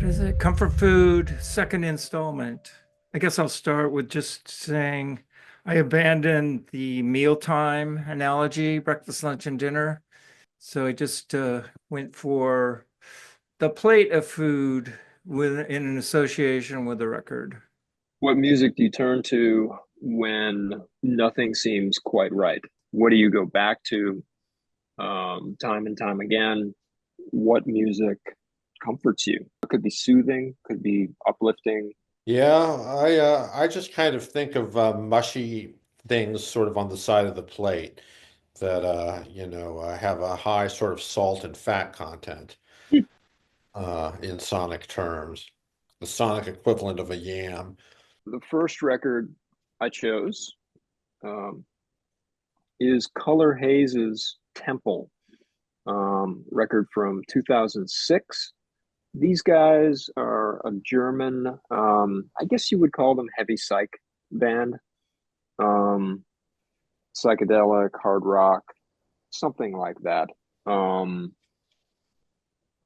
What is it? Comfort food, second installment. I guess I'll start with just saying I abandoned the mealtime analogy, breakfast, lunch, and dinner. So I just went for the plate of food in an association with the record. What music do you turn to when nothing seems quite right? What do you go back to time and time again? What music comforts you? It could be soothing, could be uplifting. Yeah, I just kind of think of mushy things sort of on the side of the plate that have a high sort of salt and fat content in sonic terms. The sonic equivalent of a yam. The first record I chose um, is Color Haze's Temple record from 2006. These guys are a German, I guess you would call them heavy psych band, um, psychedelic, hard rock, something like that. Um,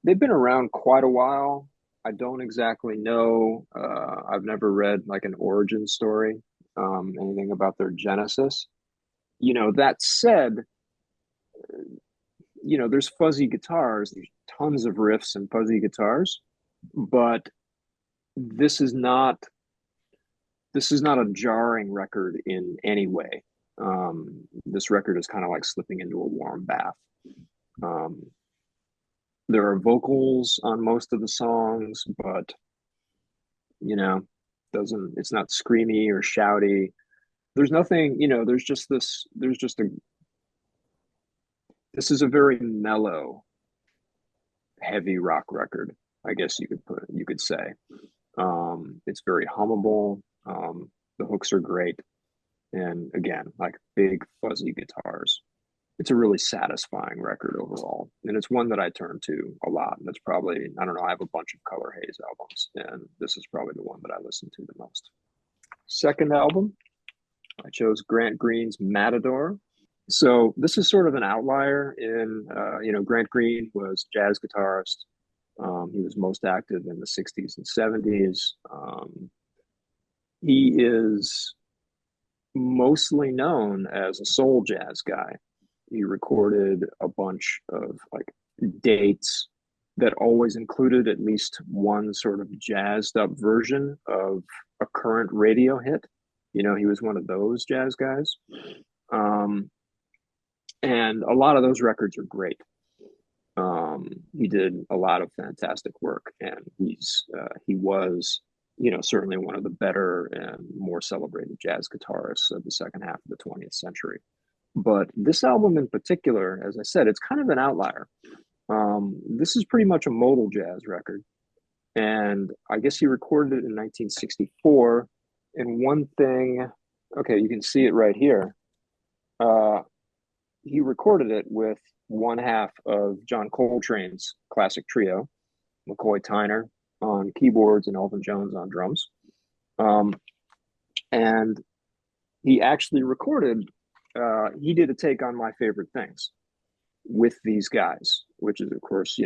they've been around quite a while. I don't exactly know. I've never read like an origin story, anything about their genesis. That said, there's fuzzy guitars, there's tons of riffs and fuzzy guitars, but this is not this is not a jarring record in any way. This record is kind of like slipping into a warm bath. Um, there are vocals on most of the songs, but you know, doesn't it's not screamy or shouty. There's nothing, there's just a this is a very mellow, heavy rock record, I guess you could say. It's very hummable. The hooks are great. And again, like big fuzzy guitars. It's a really satisfying record overall. And it's one that I turn to a lot. And it's probably, I don't know, I have a bunch of Color Haze albums, and this is probably the one that I listen to the most. Second album, I chose Grant Green's Matador. So this is sort of an outlier in, Grant Green was a jazz guitarist. He was most active in the 60s and 70s. He is mostly known as a soul jazz guy. He recorded a bunch of like dates that always included at least one sort of jazzed up version of a current radio hit. He was one of those jazz guys. Um, and a lot of those records are great. He did a lot of fantastic work, and he was, certainly one of the better and more celebrated jazz guitarists of the second half of the 20th century. But this album in particular, as I said, it's kind of an outlier. This is pretty much a modal jazz record, and I guess he recorded it in 1964. And one thing, okay, you can see it right here. Uh, he recorded it with one half of John Coltrane's classic trio, McCoy Tyner on keyboards and Elvin Jones on drums. Um, and he actually he did a take on My Favorite Things with these guys, which is, of course,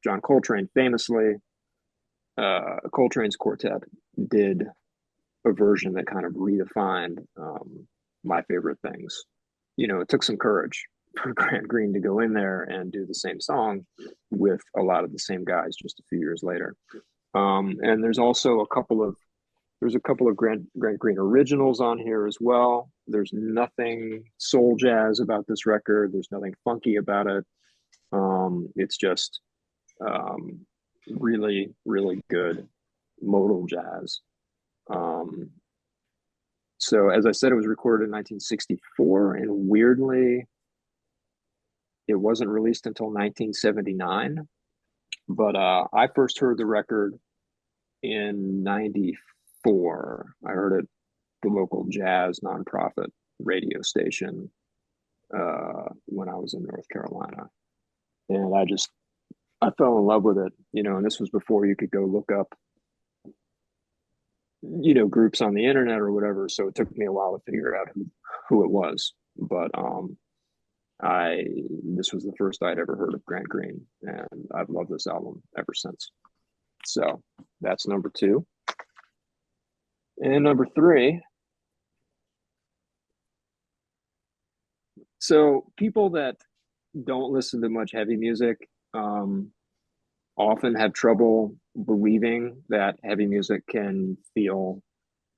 John Coltrane famously, Coltrane's quartet did a version that kind of redefined My Favorite Things. It took some courage for Grant Green to go in there and do the same song with a lot of the same guys just a few years later. And there's a couple of Grant Green originals on here as well. There's nothing soul jazz about this record. There's nothing funky about it. It's just um, really, really good modal jazz. Um, so as I said, it was recorded in 1964, and weirdly, it wasn't released until 1979. But I first heard the record in 94. I heard it the local jazz nonprofit radio station when I was in North Carolina. And I fell in love with it, and this was before you could go look up, groups on the internet or whatever. So it took me a while to figure out who it was. But this was the first I'd ever heard of Grant Green, and I've loved this album ever since. So that's number two. And number three, so people that don't listen to much heavy music often have trouble believing that heavy music can feel,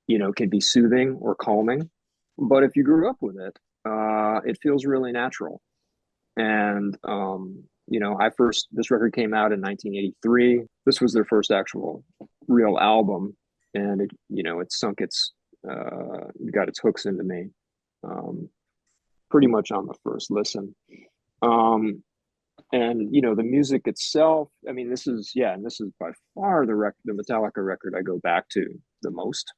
can be soothing or calming. But if you grew up with it, it feels really natural. And this record came out in 1983. This was their first actual real album, and it sunk got its hooks into me, um, pretty much on the first listen. Um, and the music itself. I mean, this is by far the Metallica record I go back to the most.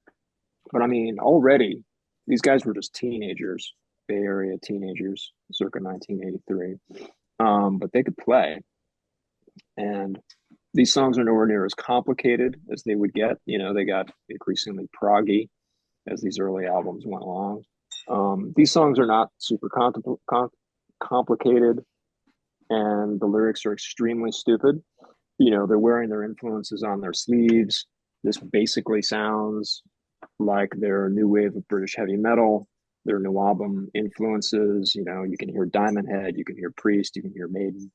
But I mean, already these guys were just teenagers, Bay Area teenagers, circa 1983. But they could play, and these songs are nowhere near as complicated as they would get. They got increasingly proggy as these early albums went along. These songs are not super complicated, and the lyrics are extremely stupid. They're wearing their influences on their sleeves. This basically sounds like their new wave of British heavy metal, their new album influences. You can hear Diamond Head, you can hear Priest, you can hear Maiden.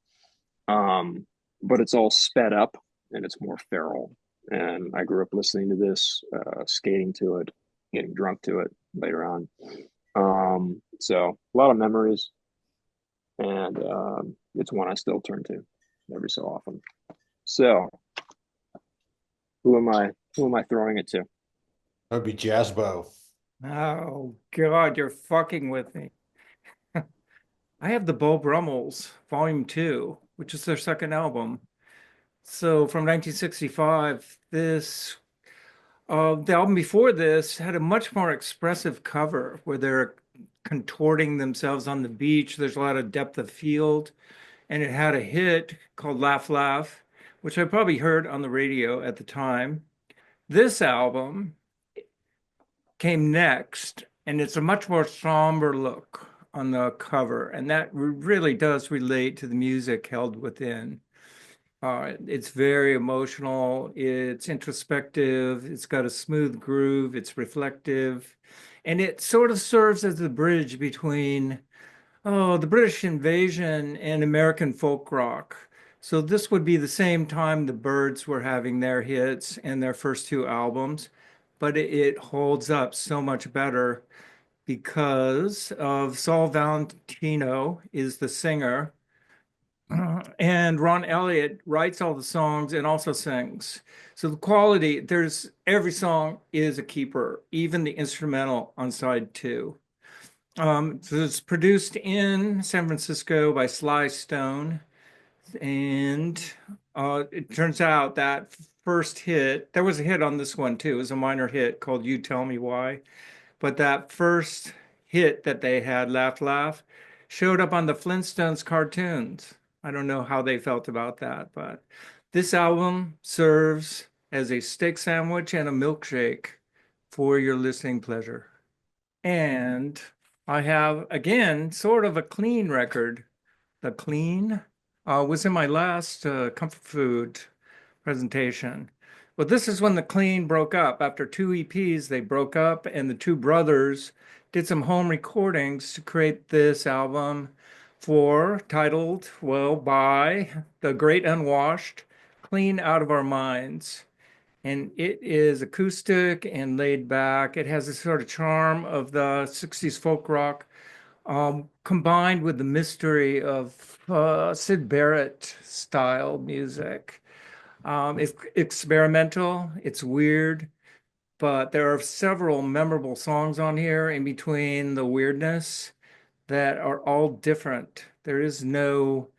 But it's all sped up and it's more feral. And I grew up listening to this, skating to it, getting drunk to it later on. So a lot of memories, and it's one I still turn to every so often. So who am I throwing it to? That would be Jazzbo. Oh God, you're fucking with me. I have the Beau Brummels, Volume 2, which is their second album. So from 1965, the album before this had a much more expressive cover where they're contorting themselves on the beach. There's a lot of depth of field, and it had a hit called Laugh Laugh, which I probably heard on the radio at the time. This album came next, and it's a much more somber look on the cover, and that really does relate to the music held within. It's very emotional, it's introspective, it's got a smooth groove, it's reflective, and it sort of serves as the bridge between the British invasion and American folk rock. So this would be the same time the Byrds were having their hits and their first two albums, but it holds up so much better because of Saul Valentino is the singer, and Ron Elliott writes all the songs and also sings. So the quality, there's every song is a keeper, even the instrumental on side two. So it's produced in San Francisco by Sly Stone. And it turns out that first hit, there was a hit on this one too. It was a minor hit called You Tell Me Why. But that first hit that they had, Laugh Laugh, showed up on the Flintstones cartoons. I don't know how they felt about that, but this album serves as a steak sandwich and a milkshake for your listening pleasure. And I have, again, sort of a clean record. The Clean was in my last comfort food presentation. But this is when the Clean broke up. After two EPs, they broke up, and the two brothers did some home recordings to create this album titled, well, by The Great Unwashed, Clean Out of Our Minds. And it is acoustic and laid back. It has a sort of charm of the 60s folk rock, combined with the mystery of Syd Barrett style music. It's experimental, it's weird, but there are several memorable songs on here in between the weirdness that are all different. There is no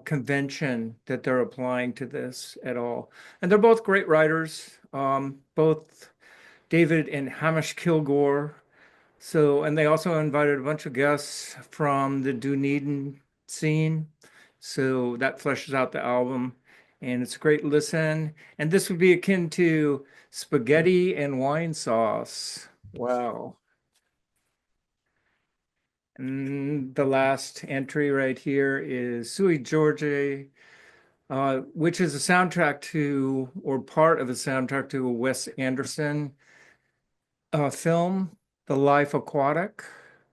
convention that they're applying to this at all. And they're both great writers, both David and Hamish Kilgore. So, and they also invited a bunch of guests from the Dunedin scene. So that fleshes out the album, and it's a great listen. And this would be akin to spaghetti and wine sauce. Wow. And the last entry right here is Sui George, which is a soundtrack to, or part of a soundtrack to a Wes Anderson film, The Life Aquatic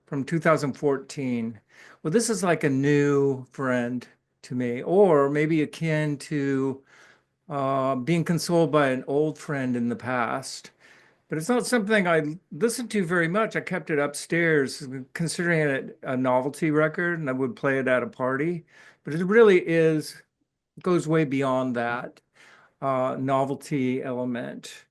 from 2014. Well, this is like a new friend to me, or maybe akin to being consoled by an old friend in the past. But it's not something I listened to very much. I kept it upstairs, considering it a novelty record, and I would play it at a party. But it really is, goes way beyond that novelty element.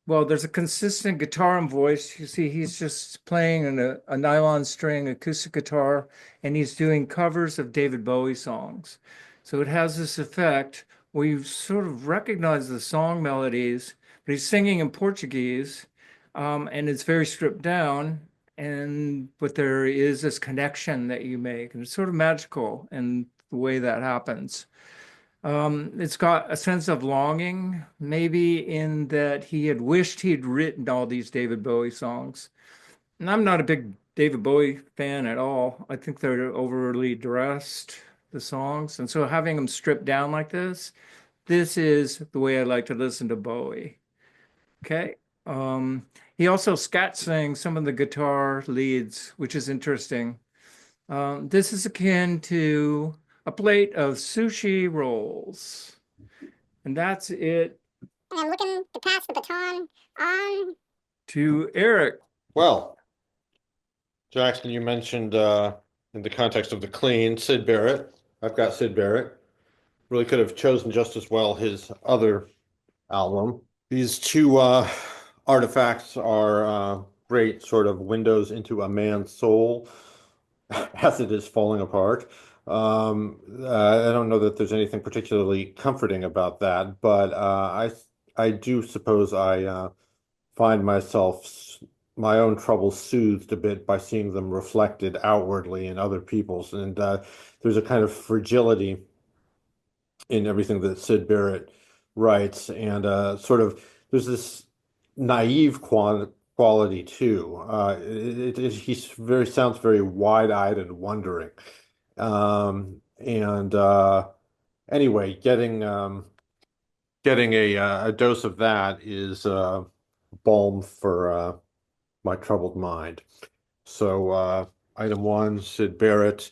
Well, there's a consistent guitar and voice. You see, he's just playing a nylon string acoustic guitar, and he's doing covers of David Bowie songs. So it has this effect where you sort of recognize the song melodies, but he's singing in Portuguese, and it's very stripped down. And but there is this connection that you make, and it's sort of magical in the way that happens. It's got a sense of longing, maybe in that he had wished he had written all these David Bowie songs. And I'm not a big David Bowie fan at all. I think they're overly dressed, the songs. And so having them stripped down like this is the way I like to listen to Bowie. Okay. He also scat sings some of the guitar leads, which is interesting. This is akin to a plate of sushi rolls. And that's it. And I'm looking to pass the baton on To Eric. Well, Jackson, you mentioned in the context of the clean, Sid Barrett. I've got Sid Barrett. Really could have chosen just as well his other album. These two artifacts are great sort of windows into a man's soul as it is falling apart. I don't know that there's anything particularly comforting about that, but I do suppose I find my own troubles soothed a bit by seeing them reflected outwardly in other people's, and there's a kind of fragility in everything that Sid Barrett writes, and sort of there's this naive quality too. He sounds very wide-eyed and wondering. And anyway, getting a dose of that is balm for my troubled mind. So item one, Sid Barrett,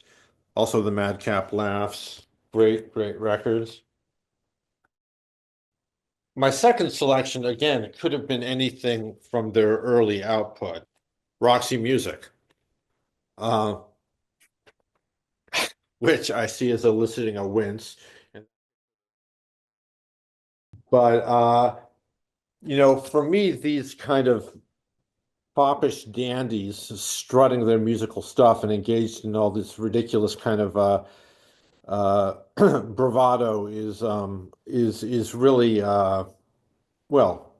also the Madcap Laughs, great records. My second selection, again, it could have been anything from their early output. Roxy Music, which I see as eliciting a wince. But for me, these kind of foppish dandies strutting their musical stuff and engaged in all this ridiculous kind of bravado is really well,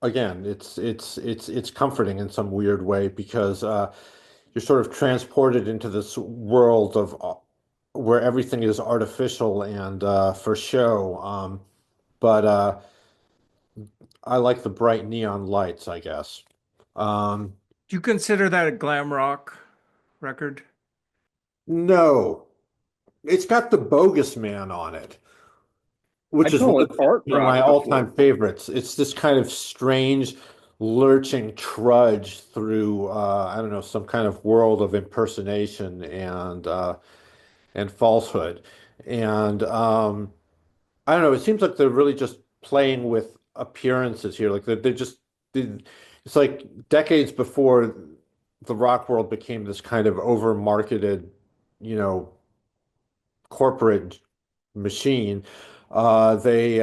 again, it's comforting in some weird way because you're sort of transported into this world of where everything is artificial and for show. But I like the bright neon lights, I guess. Do you consider that a glam rock record? No, it's got the Bogus Man on it, which I is call it art one of my rock all-time before. favorites. It's this kind of strange, lurching trudge through, I don't know, some kind of world of impersonation and falsehood. And I don't know, it seems like they're really just playing with appearances here. Like it's like decades before the rock world became this kind of over-marketed, you know, corporate machine. They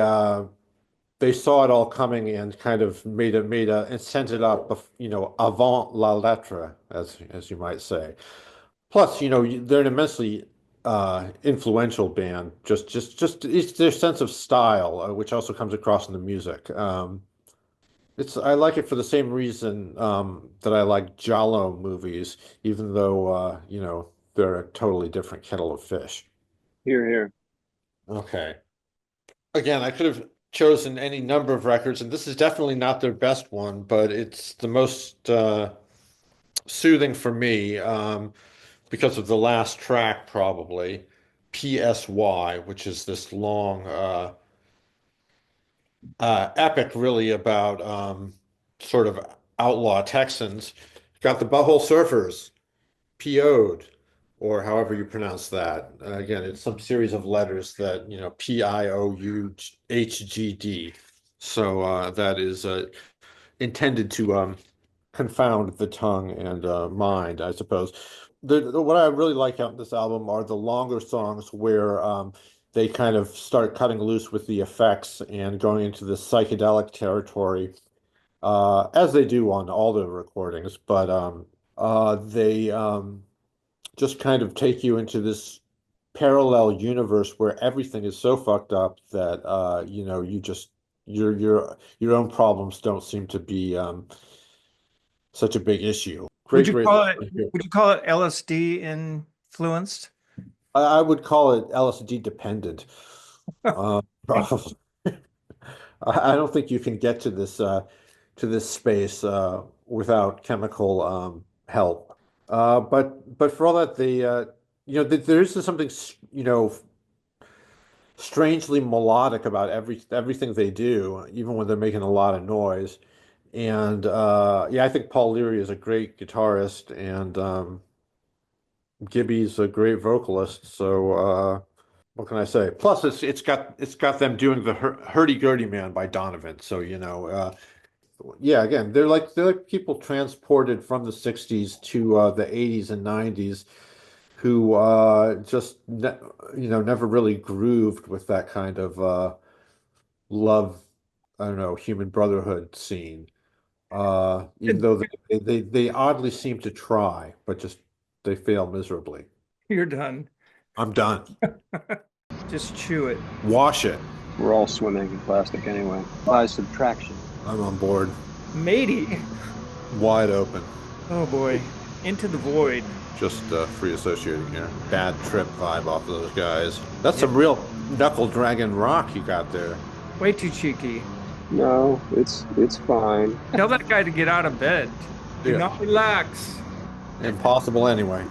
saw it all coming and kind of and sent it up, avant la lettre, as you might say. Plus, they're an immensely influential band. Just it's their sense of style, which also comes across in the music. I like it for the same reason that I like Giallo movies, even though they're a totally different kettle of fish. Here, here. Okay. Again, I could have chosen any number of records, and this is definitely not their best one, but it's the most soothing for me because of the last track, probably. PSY, which is this long epic really about sort of outlaw Texans. Got the Butthole Surfers, PO'd, or however you pronounce that. Again, it's some series of letters that, PIOUHGD. So that is intended to confound the tongue and mind, I suppose. What I really like out in this album are the longer songs where they kind of start cutting loose with the effects and going into the psychedelic territory, as they do on all the recordings. But they just kind of take you into this parallel universe where everything is so fucked up that you just your own problems don't seem to be such a big issue. Would Great, you great. call it would you call it LSD influenced? I would call it LSD dependent. Probably. I don't think you can get to this space without chemical help. But for all that, there is something strangely melodic about everything they do, even when they're making a lot of noise. And yeah, I think Paul Leary is a great guitarist, and Gibby's a great vocalist. So what can I say? Plus, it's got them doing the Hurdy-Gurdy Man by Donovan. So yeah, again, they're like people transported from the '60s to the '80s and '90s who just never really grooved with that kind of love, I don't know, human brotherhood scene. Even though they oddly seem to try, but just they fail miserably. You're done. I'm done. Just chew it. Wash it. We're all swimming in plastic anyway. By subtraction. I'm on board. Matey. Wide open. Oh boy. Into the void. Just free associating here. Bad trip vibe off of those guys. That's some real knuckle dragon rock you got there. Way too cheeky. No, it's fine. Tell that guy to get out of bed. Do Yeah. not relax. Impossible anyway.